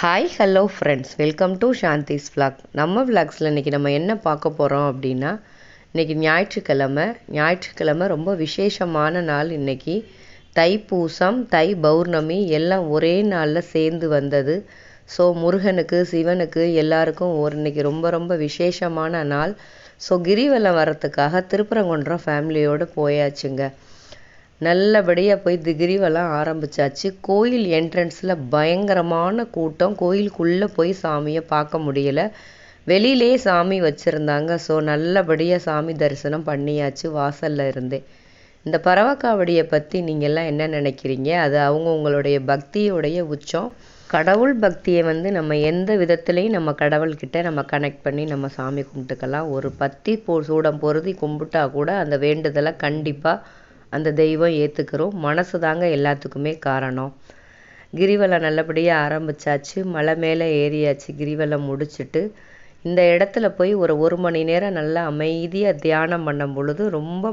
Hi hello friends, welcome to Shanthi's vlog. நம்ம விளாக்ஸில் இன்றைக்கி நம்ம என்ன பார்க்க போகிறோம் அப்படின்னா, இன்றைக்கி ஞாயிற்றுக்கிழமை ரொம்ப விசேஷமான நாள். இன்றைக்கி தைப்பூசம், தை பௌர்ணமி எல்லாம் ஒரே நாளில் சேர்ந்து வந்தது. ஸோ முருகனுக்கு, சிவனுக்கு எல்லாருக்கும் இன்றைக்கி ரொம்ப ரொம்ப விசேஷமான நாள். ஸோ கிரிவலம் வரத்துக்காக திருப்பரங்குன்றம் ஃபேமிலியோடு போயாச்சுங்க. நல்லபடியாக போய் கிரிவலம் ஆரம்பித்தாச்சு. கோயில் என்ட்ரன்ஸில் பயங்கரமான கூட்டம். கோயிலுக்குள்ளே போய் சாமியை பார்க்க முடியலை, வெளியிலே சாமி வச்சுருந்தாங்க. ஸோ நல்லபடியாக சாமி தரிசனம் பண்ணியாச்சு வாசலில் இருந்தே. இந்த பரவக்காவடியை பற்றி நீங்கள்லாம் என்ன நினைக்கிறீங்க? அது அவங்கவுங்களுடைய பக்தியோடைய உச்சம். கடவுள் பக்தியை நம்ம எந்த விதத்துலேயும் நம்ம கடவுள்கிட்ட நம்ம கனெக்ட் பண்ணி நம்ம சாமி கும்பிட்டுக்கலாம். ஒரு பத்தி சூடம் பொருதி கும்பிட்டா கூட அந்த வேண்டுதலை கண்டிப்பாக அந்த தெய்வம் ஏற்றுக்கிறோம். மனசு தாங்க எல்லாத்துக்குமே காரணம். கிரிவலம் நல்லபடியாக ஆரம்பித்தாச்சு. மலை மேலே ஏறியாச்சு. கிரிவலம் முடிச்சுட்டு இந்த இடத்துல போய் ஒரு மணி நேரம் நல்லா அமைதியாக தியானம் பண்ணும் பொழுது ரொம்ப